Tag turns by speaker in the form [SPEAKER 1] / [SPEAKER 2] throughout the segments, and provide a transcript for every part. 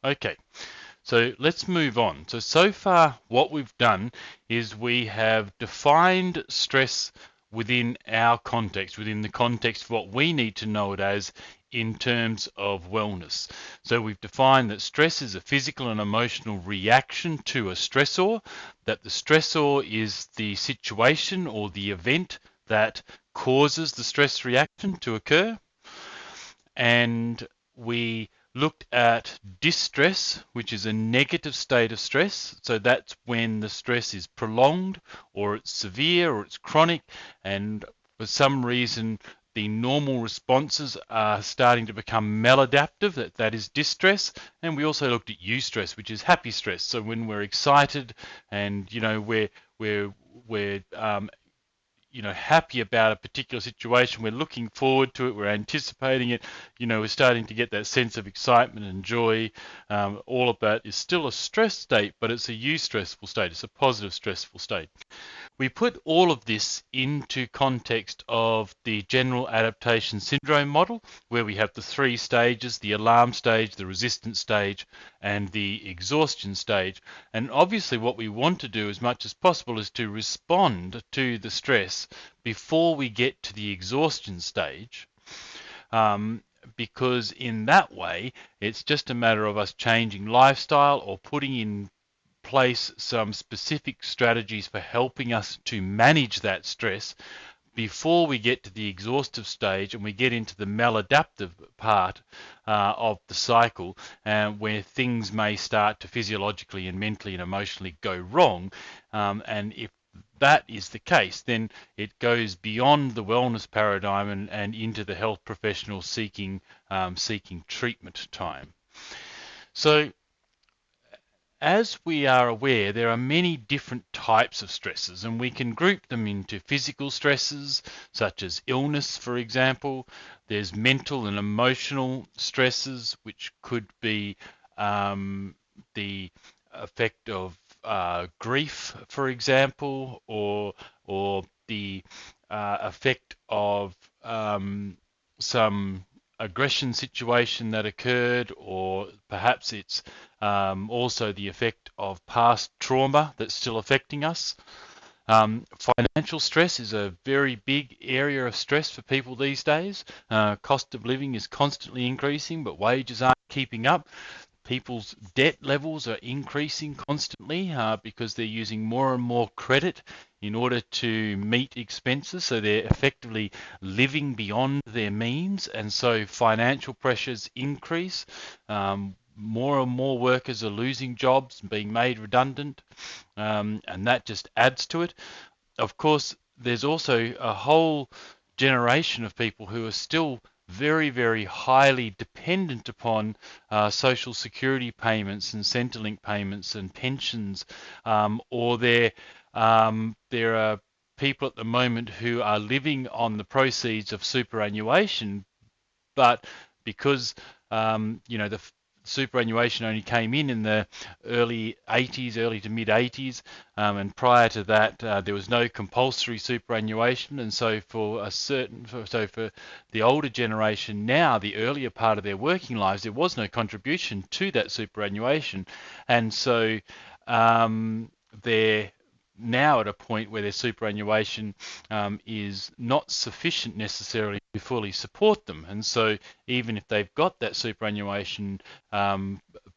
[SPEAKER 1] Okay, so let's move on. So far what we've done is we have defined stress within our context, within the context of what we need to know it as in terms of wellness. So we've defined that stress is a physical and emotional reaction to a stressor, that the stressor is the situation or the event that causes the stress reaction to occur, and we looked at distress, which is a negative state of stress. So that's when the stress is prolonged or it's severe or it's chronic, and for some reason the normal responses are starting to become maladaptive. That is distress. And we also looked at eustress, which is happy stress. So when we're excited and we're happy about a particular situation, we're looking forward to it, we're anticipating it, we're starting to get that sense of excitement and joy. All of that is still a stress state, but it's a eustressful state, it's a positive stressful state. We put all of this into context of the general adaptation syndrome model, where we have the three stages: the alarm stage, the resistance stage, and the exhaustion stage. And obviously what we want to do as much as possible is to respond to the stress before we get to the exhaustion stage, because in that way it's just a matter of us changing lifestyle or putting in place some specific strategies for helping us to manage that stress before we get to the exhaustive stage and we get into the maladaptive part of the cycle, where things may start to physiologically and mentally and emotionally go wrong. And if that is the case, then it goes beyond the wellness paradigm and into the health professional seeking treatment time. So as we are aware, there are many different types of stresses, and we can group them into physical stresses, such as illness, for example. There's mental and emotional stresses, which could be the effect of grief, for example, or the effect of some aggression situation that occurred, or perhaps it's also the effect of past trauma that's still affecting us. Financial stress is a very big area of stress for people these days. Cost of living is constantly increasing, but wages aren't keeping up. People's debt levels are increasing constantly because they're using more and more credit in order to meet expenses. So they're effectively living beyond their means, and so financial pressures increase. More and more workers are losing jobs and being made redundant, and that just adds to it. Of course, there's also a whole generation of people who are still very, very highly dependent upon social security payments and Centrelink payments and pensions, or there are people at the moment who are living on the proceeds of superannuation, but because the superannuation only came in the early 80s, early to mid 80s, and prior to that there was no compulsory superannuation, and so for the older generation now, the earlier part of their working lives, there was no contribution to that superannuation, and so they're now at a point where their superannuation is not sufficient necessarily to fully support them. And so even if they've got that superannuation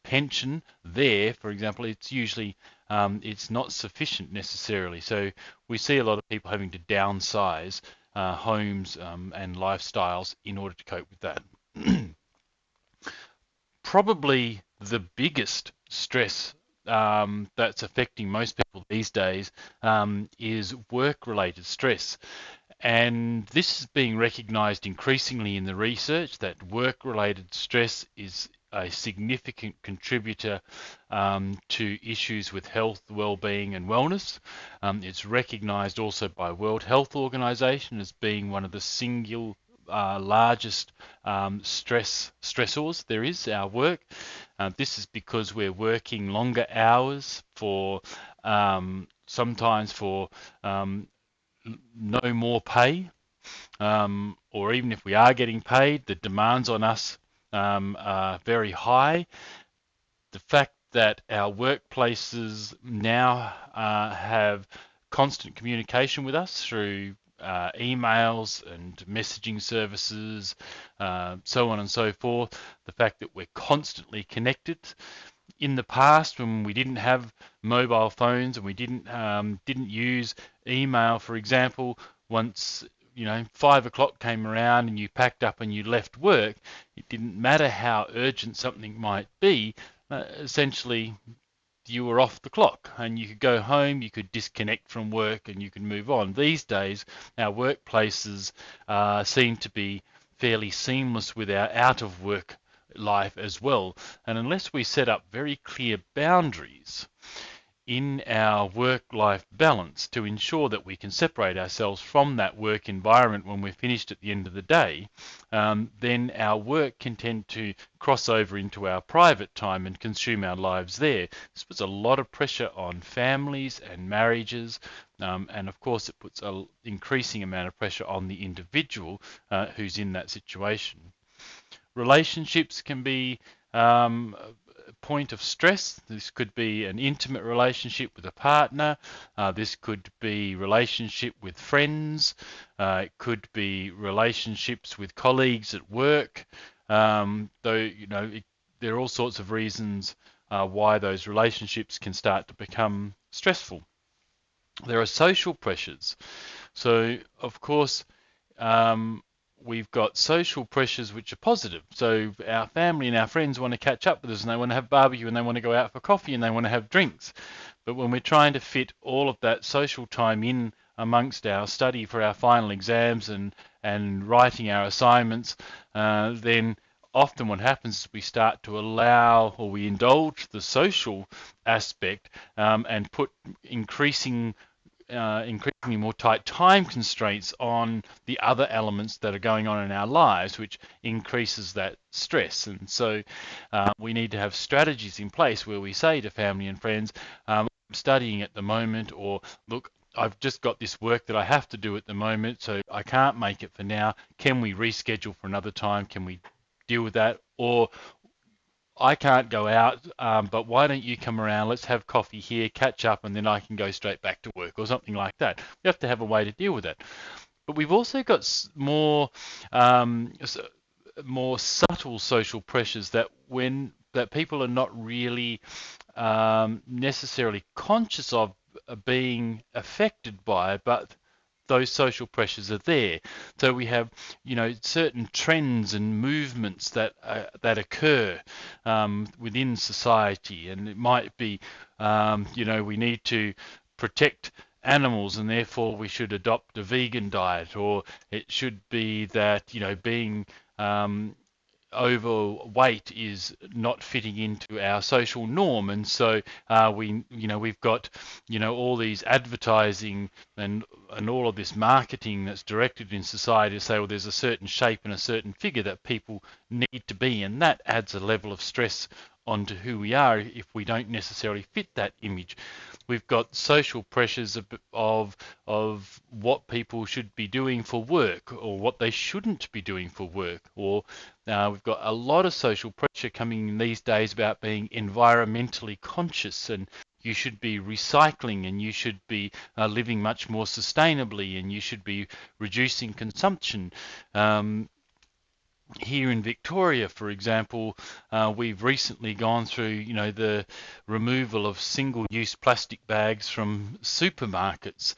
[SPEAKER 1] pension there, for example, it's usually it's not sufficient necessarily. So we see a lot of people having to downsize homes and lifestyles in order to cope with that. Probably the biggest stress that's affecting most people these days is work-related stress. And this is being recognized increasingly in the research that work-related stress is a significant contributor to issues with health, well-being, and wellness. It's recognized also by World Health Organization as being one of the single largest stressors there is, our work. This is because we're working longer hours for sometimes for no more pay, or even if we are getting paid, the demands on us are very high. the fact that our workplaces now have constant communication with us through emails and messaging services, so on and so forth. The fact that we're constantly connected. In the past, when we didn't have mobile phones and we didn't use email, for example, once 5 o'clock came around and you packed up and you left work, it didn't matter how urgent something might be. Essentially, you were off the clock and you could go home, you could disconnect from work and you could move on. These days, our workplaces seem to be fairly seamless with our out of work life as well. And unless we set up very clear boundaries in our work-life balance to ensure that we can separate ourselves from that work environment when we're finished at the end of the day, then our work can tend to cross over into our private time and consume our lives there. This puts a lot of pressure on families and marriages, and of course it puts an increasing amount of pressure on the individual who's in that situation. Relationships can be point of stress. This could be an intimate relationship with a partner. This could be relationship with friends. It could be relationships with colleagues at work. There are all sorts of reasons why those relationships can start to become stressful. There are social pressures. So, of course, we've got social pressures which are positive. So our family and our friends want to catch up with us and they want to have barbecue and they want to go out for coffee and they want to have drinks. But when we're trying to fit all of that social time in amongst our study for our final exams and writing our assignments, then often what happens is we start to allow or we indulge the social aspect and put increasingly more tight time constraints on the other elements that are going on in our lives, which increases that stress. And so we need to have strategies in place where we say to family and friends, I'm studying at the moment, or look, I've just got this work that I have to do at the moment, so I can't make it for now. Can we reschedule for another time? Can we deal with that? Or I can't go out, but why don't you come around? Let's have coffee here, catch up, and then I can go straight back to work or something like that. We have to have a way to deal with that. But we've also got more subtle social pressures that people are not really necessarily conscious of being affected by, but those social pressures are there. So we have, certain trends and movements that occur within society, and it might be, we need to protect animals and therefore we should adopt a vegan diet, or it should be that, being overweight is not fitting into our social norm, and so we've got all these advertising and all of this marketing that's directed in society to say, well, there's a certain shape and a certain figure that people need to be, and that adds a level of stress onto who we are if we don't necessarily fit that image. We've got social pressures of what people should be doing for work or what they shouldn't be doing for work, or we've got a lot of social pressure coming in these days about being environmentally conscious, and you should be recycling, and you should be living much more sustainably, and you should be reducing consumption. Here in Victoria, for example, we've recently gone through, the removal of single-use plastic bags from supermarkets,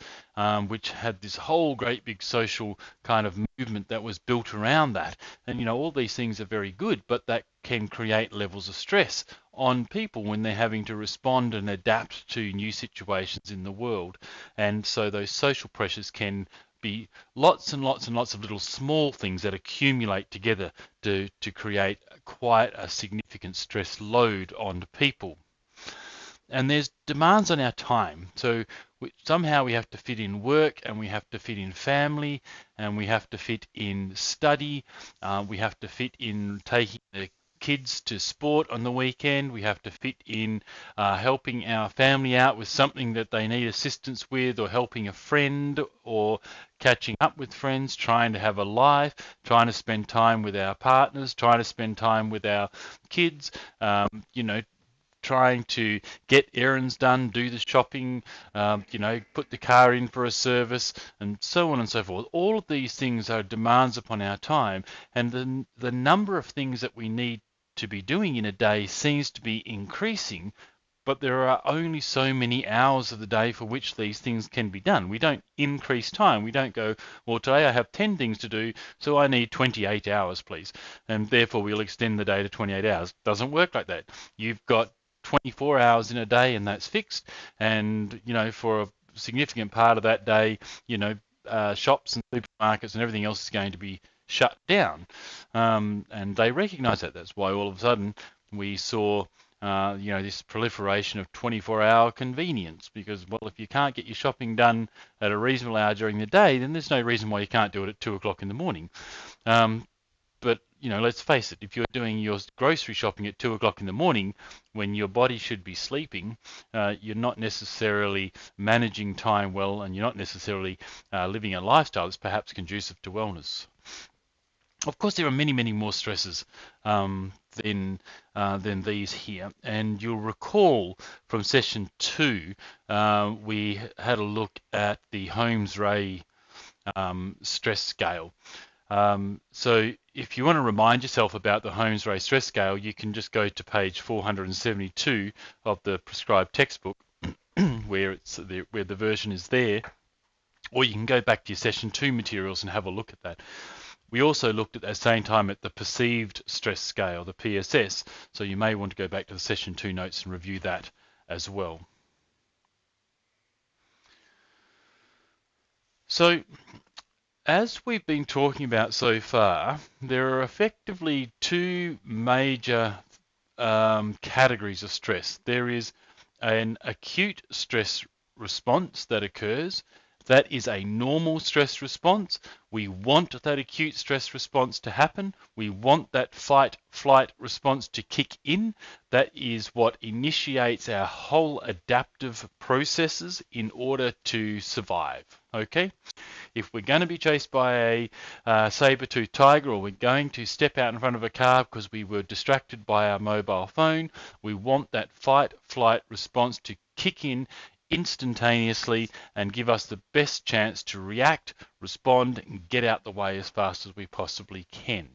[SPEAKER 1] which had this whole great big social kind of movement that was built around that. And, all these things are very good, but that can create levels of stress on people when they're having to respond and adapt to new situations in the world. And so those social pressures can be lots and lots and lots of little small things that accumulate together to create quite a significant stress load on people. And there's demands on our time. So somehow we have to fit in work, and we have to fit in family, and we have to fit in study. We have to fit in taking the kids to sport on the weekend. We have to fit in helping our family out with something that they need assistance with, or helping a friend, or catching up with friends, trying to have a life, trying to spend time with our partners, trying to spend time with our kids, trying to get errands done, do the shopping, put the car in for a service, and so on and so forth. All of these things are demands upon our time, and the number of things that we need to be doing in a day seems to be increasing, but there are only so many hours of the day for which these things can be done. We don't increase time. We don't go, well, today I have 10 things to do, so I need 28 hours, please. And therefore, we'll extend the day to 28 hours. Doesn't work like that. You've got 24 hours in a day, and that's fixed. And, for a significant part of that day, shops and supermarkets and everything else is going to be shut down. And they recognize that. That's why all of a sudden we saw this proliferation of 24-hour convenience, because, well, if you can't get your shopping done at a reasonable hour during the day, then there's no reason why you can't do it at 2 o'clock in the morning. But, let's face it, if you're doing your grocery shopping at 2 o'clock in the morning when your body should be sleeping, you're not necessarily managing time well, and you're not necessarily living a lifestyle that's perhaps conducive to wellness. Of course, there are many, many more stresses than these here. And you'll recall from session 2, we had a look at the Holmes-Ray stress scale. So if you want to remind yourself about the Holmes-Ray stress scale, you can just go to page 472 of the prescribed textbook, where the version is there, or you can go back to your session 2 materials and have a look at that. We also looked at the same time at the perceived stress scale, the PSS, so you may want to go back to the session 2 notes and review that as well. So, as we've been talking about so far, there are effectively two major categories of stress. There is an acute stress response that occurs. That is a normal stress response. We want that acute stress response to happen. We want that fight-flight response to kick in. That is what initiates our whole adaptive processes in order to survive. Okay? If we're going to be chased by a saber-toothed tiger, or we're going to step out in front of a car because we were distracted by our mobile phone, we want that fight-flight response to kick in instantaneously and give us the best chance to react, respond, and get out the way as fast as we possibly can.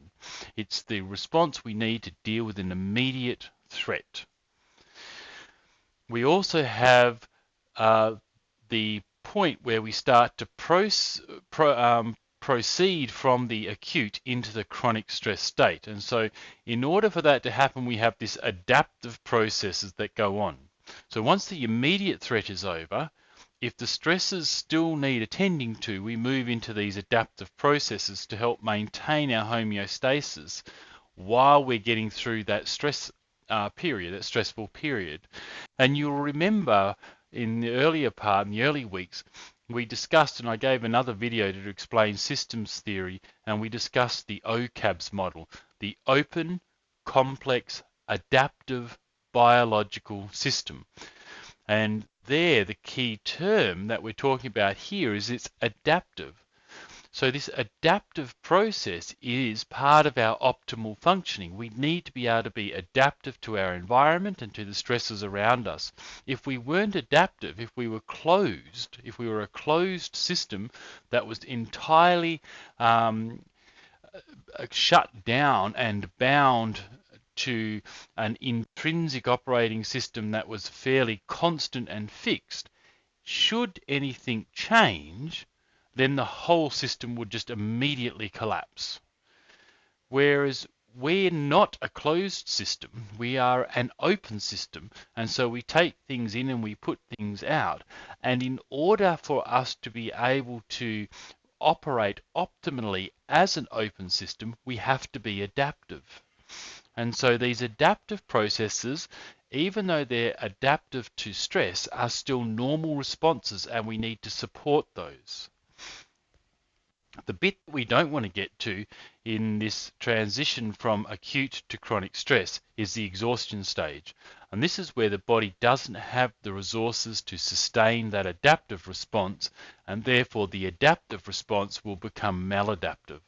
[SPEAKER 1] It's the response we need to deal with an immediate threat. We also have the point where we start to proceed from the acute into the chronic stress state. And so in order for that to happen, we have this adaptive processes that go on. So once the immediate threat is over, if the stresses still need attending to, we move into these adaptive processes to help maintain our homeostasis while we're getting through that stress period, that stressful period. And you'll remember in the earlier part, in the early weeks, we discussed, and I gave another video to explain systems theory, and we discussed the OCABS model, the open, complex, adaptive, biological system. And there, the key term that we're talking about here is it's adaptive. So this adaptive process is part of our optimal functioning. We need to be able to be adaptive to our environment and to the stresses around us. If we weren't adaptive, if we were closed, if we were a closed system that was entirely shut down and bound to an intrinsic operating system that was fairly constant and fixed, should anything change, then the whole system would just immediately collapse. Whereas we're not a closed system, we are an open system, and so we take things in and we put things out. And in order for us to be able to operate optimally as an open system, we have to be adaptive. And so these adaptive processes, even though they're adaptive to stress, are still normal responses, and we need to support those. The bit we don't want to get to in this transition from acute to chronic stress is the exhaustion stage. And this is where the body doesn't have the resources to sustain that adaptive response, and therefore the adaptive response will become maladaptive.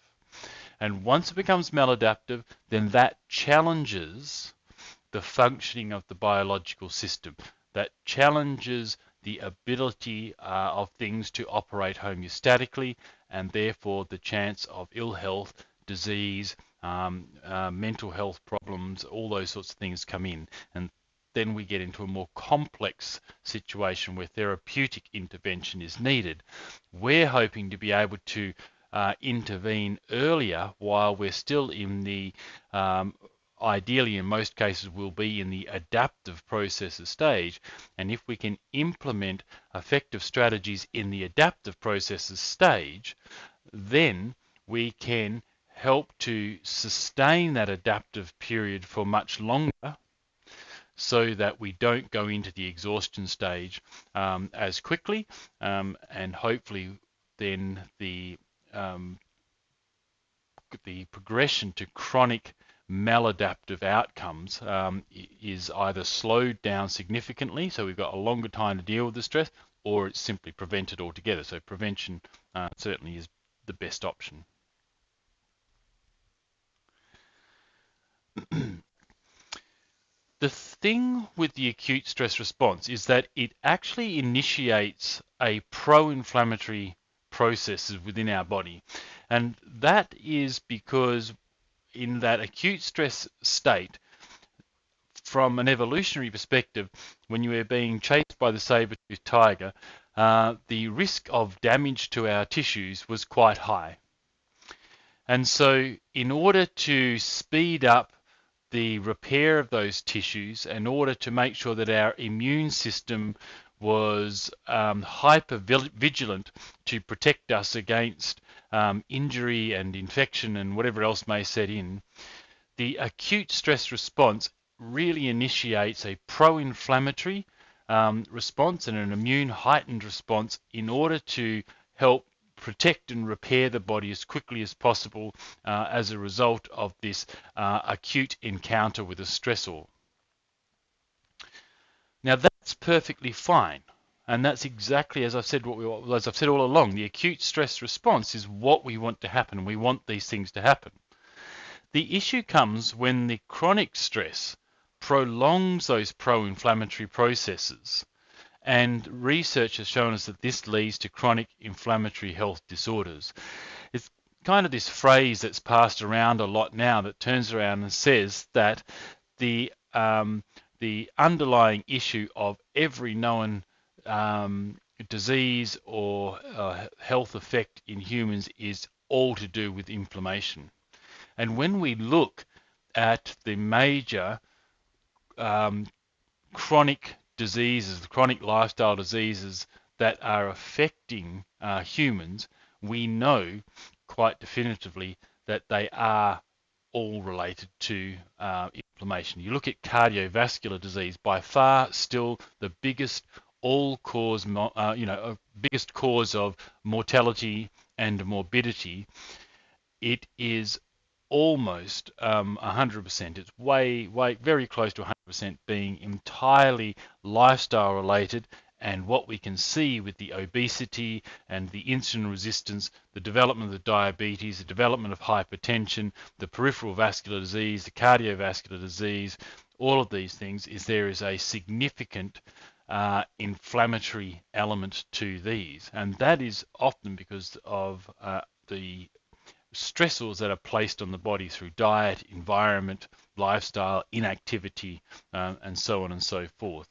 [SPEAKER 1] And once it becomes maladaptive, then that challenges the functioning of the biological system, that challenges the ability of things to operate homeostatically, and therefore the chance of ill health, disease, mental health problems, all those sorts of things come in. And then we get into a more complex situation where therapeutic intervention is needed. We're hoping to be able to intervene earlier while we're still in the, ideally in most cases we'll be in the adaptive processes stage, and if we can implement effective strategies in the adaptive processes stage, then we can help to sustain that adaptive period for much longer, so that we don't go into the exhaustion stage as quickly, and hopefully then the progression to chronic maladaptive outcomes is either slowed down significantly, so we've got a longer time to deal with the stress, or it's simply prevented altogether. So prevention certainly is the best option. The thing with the acute stress response is that it actually initiates a pro-inflammatory processes within our body. And that is because in that acute stress state, from an evolutionary perspective, when you were being chased by the saber-toothed tiger, the risk of damage to our tissues was quite high. And so in order to speed up the repair of those tissues, in order to make sure that our immune system was hyper vigilant to protect us against injury and infection and whatever else may set in, the acute stress response really initiates a pro-inflammatory response and an immune heightened response in order to help protect and repair the body as quickly as possible as a result of this acute encounter with a stressor. Now that's perfectly fine, and that's exactly as I've said all along. The acute stress response is what we want to happen. We want these things to happen. The issue comes when the chronic stress prolongs those pro-inflammatory processes. And research has shown us that this leads to chronic inflammatory health disorders. It's kind of this phrase that's passed around a lot now that turns around and says that the underlying issue of every known disease or health effect in humans is all to do with inflammation. And when we look at the major chronic diseases, the chronic lifestyle diseases that are affecting humans, we know quite definitively that they are all related to inflammation. You look at cardiovascular disease, by far still the biggest biggest cause of mortality and morbidity. It is almost 100%. It's very close to 100% being entirely lifestyle related, and what we can see with the obesity and the insulin resistance, the development of the diabetes, the development of hypertension, the peripheral vascular disease, the cardiovascular disease, all of these things, is there is a significant inflammatory element to these, and that is often because of the stressors that are placed on the body through diet, environment, lifestyle, inactivity, and so on and so forth.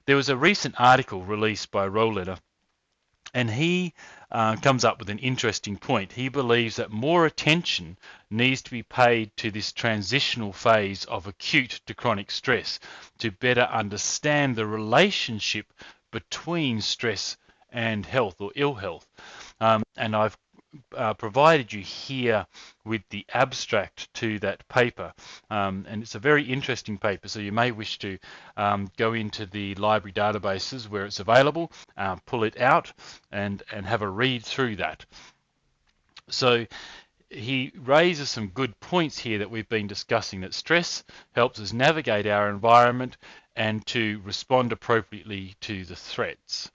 [SPEAKER 1] There was a recent article released by Rohleder, and he comes up with an interesting point. He believes that more attention needs to be paid to this transitional phase of acute to chronic stress to better understand the relationship between stress and health or ill health. And I've provided you here with the abstract to that paper, and it's a very interesting paper, so you may wish to go into the library databases where it's available, pull it out and have a read through that. So he raises some good points here that we've been discussing, that stress helps us navigate our environment and to respond appropriately to the threats.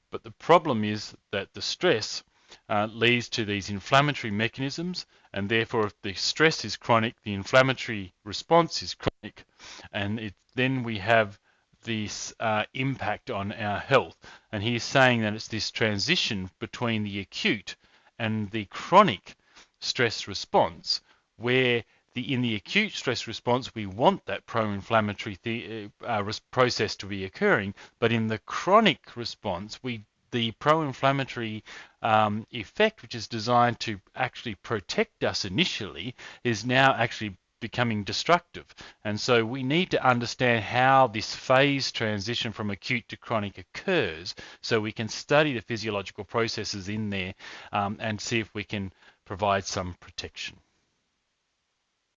[SPEAKER 1] But the problem is that the stress leads to these inflammatory mechanisms, And therefore, if the stress is chronic, the inflammatory response is chronic, and then we have this impact on our health. And he's saying that it's this transition between the acute and the chronic stress response, where in the acute stress response, we want that pro-inflammatory process to be occurring, but in the chronic response, the pro-inflammatory effect, which is designed to actually protect us initially, is now actually becoming destructive. And so we need to understand how this phase transition from acute to chronic occurs, so we can study the physiological processes in there and see if we can provide some protection.